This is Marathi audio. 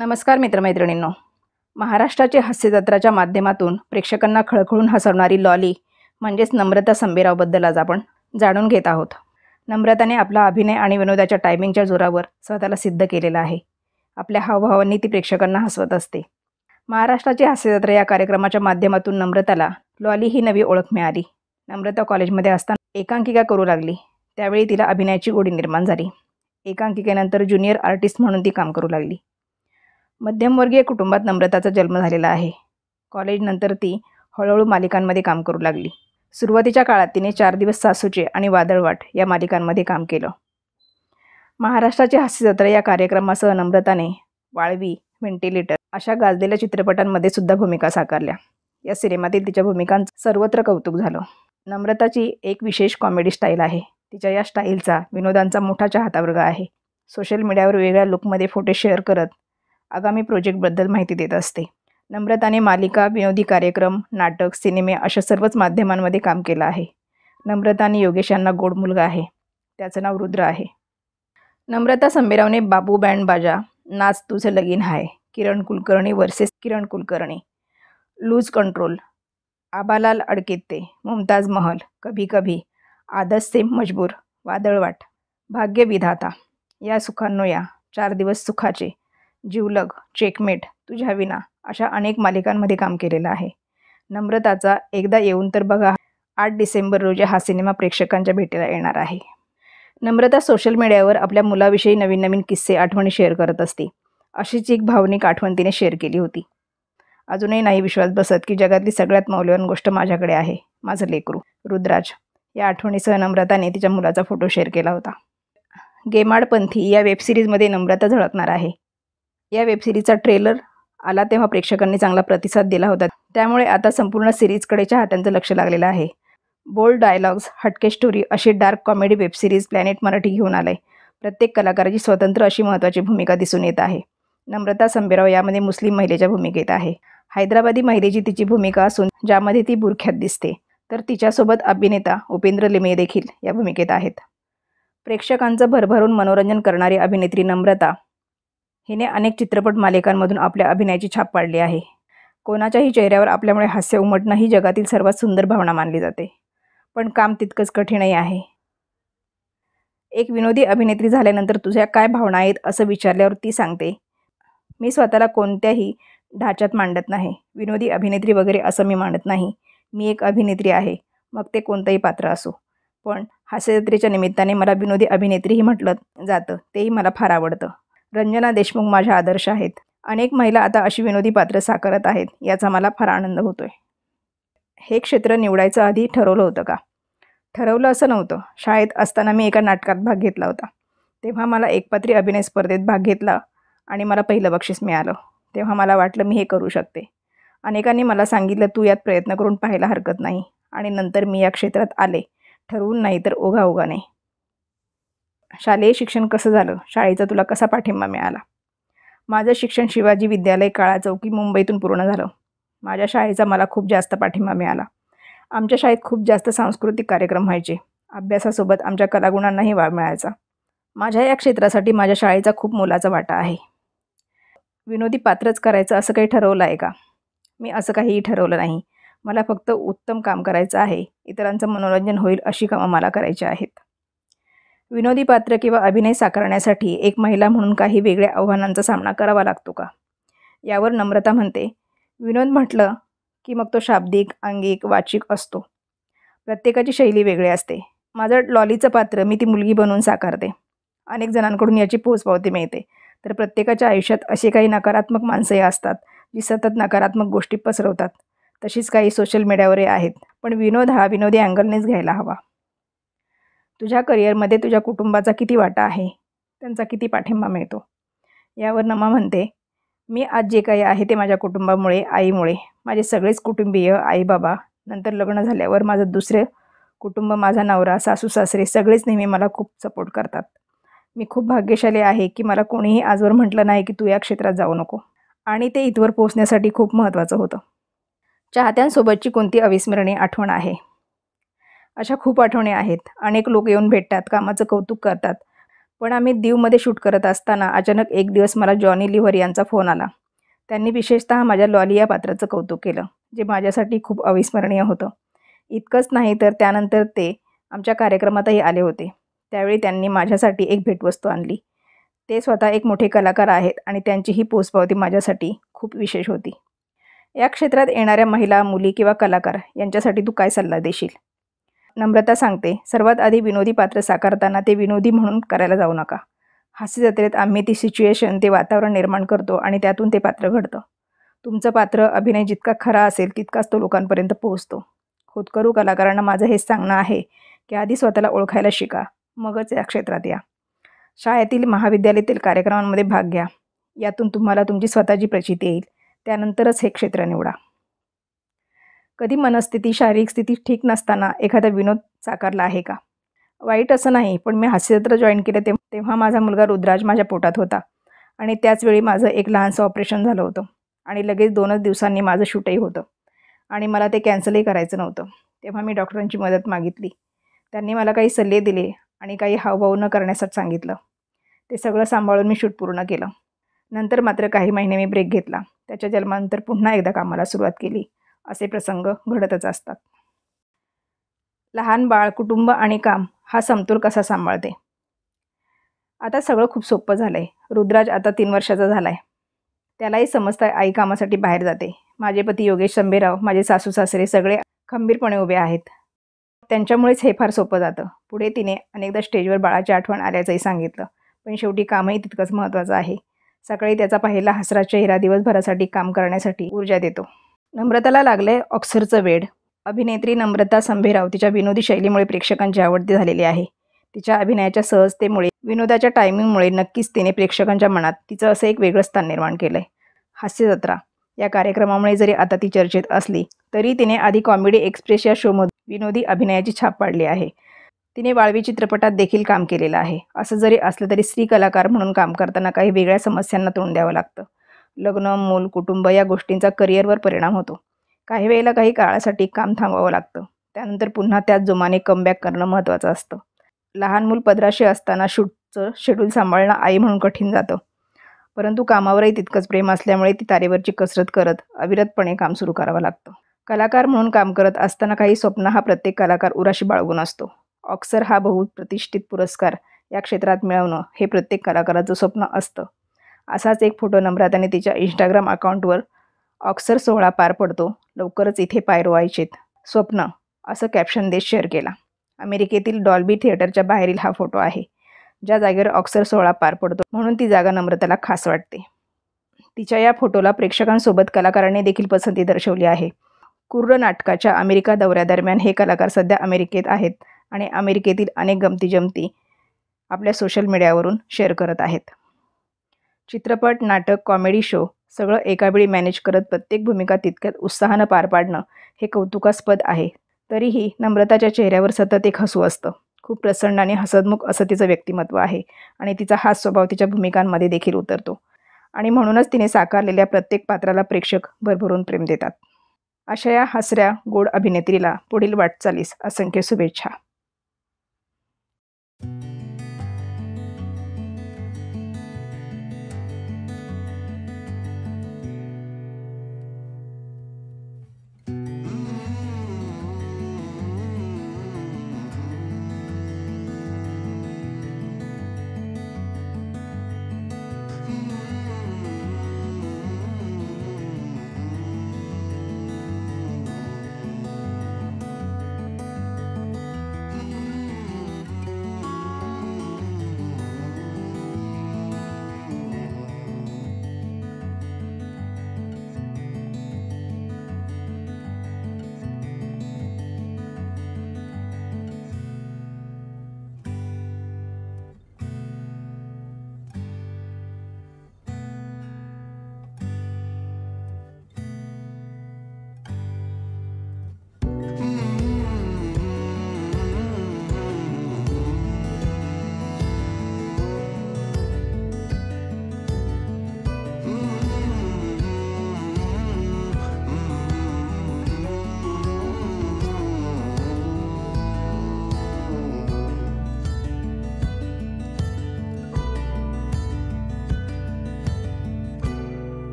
नमस्कार मित्रमैत्रिणींनो. महाराष्ट्राचे हास्यजत्राच्या माध्यमातून प्रेक्षकांना खळखळून हसवणारी लॉली म्हणजेच नम्रता संबेरावबद्दल आज आपण जाणून घेत आहोत. नम्रताने आपला अभिनय आणि विनोदाच्या टायमिंगच्या जोरावर स्वतःला सिद्ध केलेलं आहे. आपल्या हावभावांनी ती प्रेक्षकांना हसवत असते. महाराष्ट्राची हास्यजत्रा या कार्यक्रमाच्या माध्यमातून नम्रताला लॉली ही नवी ओळख मिळाली. नम्रता कॉलेजमध्ये असताना एकांकिका करू लागली. त्यावेळी तिला अभिनयाची गोडी निर्माण झाली. एकांकिकेनंतर ज्युनियर आर्टिस्ट म्हणून ती काम करू लागली. मध्यमवर्गीय कुटुंबात नम्रताचा जन्म झालेला आहे. कॉलेजनंतर ती हळूहळू मालिकांमध्ये काम करू लागली. सुरुवातीच्या काळात तिने 4 दिवस सासूचे आणि वादळवाट या मालिकांमध्ये काम केलं. महाराष्ट्राची हास्यजत्रा या कार्यक्रमासह नम्रताने वाळवी, व्हेंटिलेटर अशा गाजलेल्या चित्रपटांमध्ये सुद्धा भूमिका साकारल्या. या सिनेमातील तिच्या भूमिकांचं सर्वत्र कौतुक झालं. नम्रताची एक विशेष कॉमेडी स्टाईल आहे. तिच्या या स्टाईलचा विनोदांचा मोठा चाहतावर्ग आहे. सोशल मीडियावर वेगळ्या लुकमध्ये फोटो शेअर करत आगामी प्रोजेक्टबद्दल माहिती देत असते. नम्रताने मालिका, विनोदी कार्यक्रम, नाटक, सिनेमे अशा सर्वच माध्यमांमध्ये काम केलं आहे. नम्रता आणि योगेश यांना गोड मुलगा आहे. त्याचं नाव रुद्र आहे. नम्रता संबेरावने बाबू बँड बाजा, नाच तुझं लगीन हाय, Kiran Kulkarni versus Kiran Kulkarni, lose control, Abalal अडकेते, Mumtaz Mahal, कभी कभी, आदत से मजबूर, वादळवाट, भाग्य विधाता, या सुखांनो या, 4 दिवस सुखाचे, जीवलग, चेकमेट, तुझ्या विना अशा अनेक मालिकांमध्ये काम केलेलं आहे. नम्रताचा एकदा येऊन तर बघा 8 डिसेंबर रोजी हा सिनेमा प्रेक्षकांच्या भेटीला येणार आहे. नम्रता सोशल मीडियावर आपल्या मुलाविषयी नवीन नवीन किस्से, आठवणी शेअर करत असते. अशीच एक भावनिक आठवण तिने शेअर केली होती. अजूनही नाही विश्वास बसत की जगातली सगळ्यात मौल्यवान गोष्ट माझ्याकडे आहे, माझं लेकरू रुद्राज. या आठवणीसह नम्रताने तिच्या मुलाचा फोटो शेअर केला होता. गेमाडपंथी या वेबसिरीजमध्ये नम्रता झळकणार आहे. या वेबसिरीजचा ट्रेलर आला तेव्हा प्रेक्षकांनी चांगला प्रतिसाद दिला होता. त्यामुळे आता संपूर्ण सिरीजकडे चाहत्यांचं लक्ष लागलेलं आहे. बोल्ड डायलॉग्स, हटके स्टोरी अशी dark comedy web series planet Marathi घेऊन आलंय. प्रत्येक कलाकाराची स्वतंत्र अशी महत्त्वाची भूमिका दिसून येत आहे. नम्रता संबेराव यामध्ये मुस्लिम महिलेच्या भूमिकेत आहे. हैदराबादी महिलेची तिची भूमिका असून ज्यामध्ये ती बुरख्यात दिसते. तर तिच्यासोबत अभिनेता उपेंद्र लिमये देखील या भूमिकेत आहेत. प्रेक्षकांचं भरभरून मनोरंजन करणारी अभिनेत्री नम्रता हिने अनेक चित्रपट मालिकांमधून आपल्या अभिनयाची छाप पाडली आहे. कोणाच्याही चेहऱ्यावर आपल्यामुळे हास्य उमटणं ही जगातील सर्वात सुंदर भावना मानली जाते. पण काम तितकंच कठीणही आहे. एक विनोदी अभिनेत्री झाल्यानंतर तुझ्या काय भावना आहेत असं विचारल्यावर ती सांगते, मी स्वतःला कोणत्याही ढाच्यात मांडत नाही. विनोदी अभिनेत्री वगैरे असं मी मानत नाही. मी एक अभिनेत्री आहे, मग ते कोणतंही पात्र असो. पण हास्यजत्रेच्या निमित्ताने मला विनोदी अभिनेत्रीही म्हटलं जातं, तेही मला फार आवडतं. रंजना देशमुख माझ्या आदर्श आहेत. अनेक महिला आता अशी विनोदी पात्र साकारत आहेत. याचा मला फार आनंद होतोय. हे क्षेत्र निवडायचं आधी ठरवलं होतं का? ठरवलं असं नव्हतं. शाळेत असताना मी एका नाटकात भाग घेतला होता. तेव्हा मला एकपात्री अभिनय स्पर्धेत भाग घेतला आणि मला पहिलं बक्षीस मिळालं. तेव्हा मला वाटलं मी हे करू शकते. अनेकांनी मला सांगितलं तू यात प्रयत्न करून पाहायला हरकत नाही. आणि नंतर मी या क्षेत्रात आले, ठरवून नाही तर ओघाओघाने. शालेय शिक्षण कसं झालं? शाळेचा तुला कसा पाठिंबा मिळाला? माझं शिक्षण शिवाजी विद्यालय, काळा चौकी, मुंबईतून पूर्ण झालं. माझ्या शाळेचा मला खूप जास्त पाठिंबा मिळाला. आमच्या शाळेत खूप जास्त सांस्कृतिक कार्यक्रम व्हायचे. अभ्यासासोबत आमच्या कलागुणांनाही वाव मिळायचा. माझ्या या क्षेत्रासाठी माझ्या शाळेचा खूप मोलाचा वाटा आहे. विनोदी पात्रच करायचं असं काही ठरवलं आहे का? मी असं काहीही ठरवलं नाही. मला फक्त उत्तम काम करायचं आहे. इतरांचं मनोरंजन होईल अशी कामं मला करायची आहेत. विनोदी पात्र किंवा अभिनय साकारण्यासाठी एक महिला म्हणून काही वेगळ्या आव्हानांचा सामना करावा लागतो का? यावर नम्रता म्हणते, विनोद म्हटलं की मग तो शाब्दिक, अंगिक, वाचिक असतो. प्रत्येकाची शैली वेगळी असते. माझं लॉलीचं पात्र मी ती मुलगी बनवून साकारते. अनेक जणांकडून याची पोचपावती मिळते. तर प्रत्येकाच्या आयुष्यात अशी काही नकारात्मक माणसंही असतात जी सतत नकारात्मक गोष्टी पसरवतात. तशीच काही सोशल मीडियावरही आहेत. पण विनोद हा विनोदी अँगलनेच घ्यायला हवा. तुझ्या करिअरमध्ये तुझ्या कुटुंबाचा किती वाटा आहे? त्यांचा किती पाठिंबा मिळतो? यावर नमा म्हणते, मी आज जे काही आहे ते माझ्या कुटुंबामुळे, आईमुळे. माझे सगळेच कुटुंबीय, आई बाबा, नंतर लग्न झाल्यावर माझं दुसरं कुटुंब, माझा नवरा, सासू सासरे सगळेच नेहमी मला खूप सपोर्ट करतात. मी खूप भाग्यशाली आहे की मला कोणीही आजवर म्हटलं नाही की तू या क्षेत्रात जाऊ नको. आणि ते इथवर पोहोचण्यासाठी खूप महत्त्वाचं होतं. चाहत्यांसोबतची कोणती अविस्मरणीय आठवण आहे? अशा खूप आठवणी आहेत. अनेक लोक येऊन भेटतात, कामाचं कौतुक करतात. पण आम्ही दीवमध्ये शूट करत असताना अचानक एक दिवस मला जॉनी लिव्हर यांचा फोन आला. त्यांनी विशेषतः माझ्या लॉली या पात्राचं कौतुक केलं, जे माझ्यासाठी खूप अविस्मरणीय होतं. इतकंच नाही तर त्यानंतर ते आमच्या कार्यक्रमातही आले होते. त्यावेळी त्यांनी माझ्यासाठी एक भेटवस्तू आणली. ते स्वतः एक मोठे कलाकार आहेत आणि त्यांची ही पोचपावती माझ्यासाठी खूप विशेष होती. या क्षेत्रात येणाऱ्या महिला, मुली किंवा कलाकार यांच्यासाठी तू काय सल्ला देशील? नम्रता सांगते, सर्वात आधी विनोदी पात्र साकारताना ते विनोदी म्हणून करायला जाऊ नका. हास्य जत्रेत आम्ही ती सिच्युएशन, ते वातावरण निर्माण करतो आणि त्यातून ते पात्र घडतं. तुमचं पात्र, अभिनय जितका खरा असेल तितकाच तो लोकांपर्यंत पोहोचतो. होतकरू कलाकारांना माझं हेच सांगणं आहे की आधी स्वतःला ओळखायला शिका, मगच या क्षेत्रात या. शाळेतील, महाविद्यालयातील कार्यक्रमांमध्ये भाग घ्या. यातून तुम्हाला तुमची स्वतःची प्रचिती येईल. त्यानंतरच हे क्षेत्र निवडा. कधी मनस्थिती, शारीरिक स्थिती ठीक नसताना एखादा विनोद साकारला आहे का? वाईट असं नाही, पण मी हास्यजत्रा जॉईन केलं तेव्हा माझा मुलगा रुद्राज माझ्या पोटात होता आणि त्याचवेळी माझं एक लहानसं ऑपरेशन झालं होतं आणि लगेच 2च दिवसांनी माझं शूटही होतं आणि मला ते कॅन्सलही करायचं नव्हतं. तेव्हा मी डॉक्टरांची मदत मागितली. त्यांनी मला काही सल्ले दिले आणि काही हावभाव न करण्यासाठी सांगितलं. ते सगळं सांभाळून मी शूट पूर्ण केलं. नंतर मात्र काही महिने मी ब्रेक घेतला. त्याच्या जन्मानंतर पुन्हा एकदा कामाला सुरुवात केली. असे प्रसंग घडतच असतात. लहान बाळ, कुटुंब आणि काम हा समतोल कसा सांभाळते? आता सगळं खूप सोपं झालं आहे. रुद्राज आता 3 वर्षाचा झाला आहे. त्यालाही समजतं आई कामासाठी बाहेर जाते. माझे पती योगेश संभेराव, माझे सासू-सासरे सगळे खंबीरपणे उभे आहेत. त्यांच्यामुळेच हे फार सोपं जातं. पुढे तिने अनेकदा स्टेजवर बाळाची आठवण आल्याचंही सांगितलं. पण शेवटी कामही तितकंच महत्त्वाचं आहे. सकाळी त्याचा पाहिला हसरा चेहरा दिवसभरासाठी काम करण्यासाठी ऊर्जा देतो. नम्रताला लागलंय ऑक्सरचं वेड. अभिनेत्री नम्रता संभेराव तिच्या विनोदी शैलीमुळे प्रेक्षकांची आवडती झालेली आहे. तिच्या अभिनयाच्या सहजतेमुळे, विनोदाच्या टायमिंगमुळे नक्कीच तिने प्रेक्षकांच्या मनात तिचं असं एक वेगळं स्थान निर्माण केलंय. हास्यजत्रा या कार्यक्रमामुळे जरी आता ती चर्चेत असली, तरी तिने आधी कॉमेडी एक्सप्रेस या शोमधून विनोदी अभिनयाची छाप पाडली आहे. तिने वाळवी चित्रपटात देखील काम केलेलं आहे. असं जरी असलं तरी स्त्री कलाकार म्हणून काम करताना काही वेगळ्या समस्यांना तोंड द्यावं लागतं. लग्न, मूल, कुटुंब या गोष्टींचा करिअरवर परिणाम होतो. काही वेळेला काही काळासाठी काम थांबवावं लागतं. त्यानंतर पुन्हा त्याच जोमाने कमबॅक करणं महत्त्वाचं असतं. लहान मूल पदराशी असताना शूटचं शेड्यूल सांभाळणं आई म्हणून कठीण जातं. परंतु कामावरही तितकंच प्रेम असल्यामुळे ती तारेवरची कसरत करत अविरतपणे काम सुरू करावं लागतं. कलाकार म्हणून काम करत असताना काही स्वप्न हा प्रत्येक कलाकार उराशी बाळगून असतो. ऑस्कर हा बहुप्रतिष्ठित पुरस्कार या क्षेत्रात मिळवणं हे प्रत्येक कलाकाराचं स्वप्न असतं. असाच एक फोटो नम्रताने तिच्या इंस्टाग्राम अकाउंटवर ऑस्कर सोहळा पार पडतो, लवकरच इथे पाय रोवायचेत, स्वप्न असं कॅप्शन देत शेअर केला. अमेरिकेतील डॉल्बी थिएटरच्या बाहेरील हा फोटो आहे, ज्या जागेवर ऑस्कर सोहळा पार पडतो, म्हणून ती जागा नम्रताला खास वाटते. तिच्या या फोटोला प्रेक्षकांसोबत कलाकारांनी देखील पसंती दर्शवली आहे. कुर्र नाटकाच्या अमेरिका दौऱ्यादरम्यान हे कलाकार सध्या अमेरिकेत आहेत आणि अमेरिकेतील अनेक गमती-जमती आपल्या सोशल मीडियावरून शेअर करत आहेत. चित्रपट, नाटक, कॉमेडी शो सगळं एकावेळी मॅनेज करत प्रत्येक भूमिका तितक्यात उत्साहानं पार पाडणं हे कौतुकास्पद आहे. तरीही नम्रताच्या चेहऱ्यावर सतत एक हसू असतं. खूप प्रसन्न आणि हसतमुख असं तिचं व्यक्तिमत्व आहे आणि तिचा हाच स्वभाव तिच्या भूमिकांमध्ये देखील उतरतो आणि म्हणूनच तिने साकारलेल्या प्रत्येक पात्राला प्रेक्षक भरभरून प्रेम देतात. अशा या हसऱ्या, गोड अभिनेत्रीला पुढील वाटचालीस असंख्य शुभेच्छा.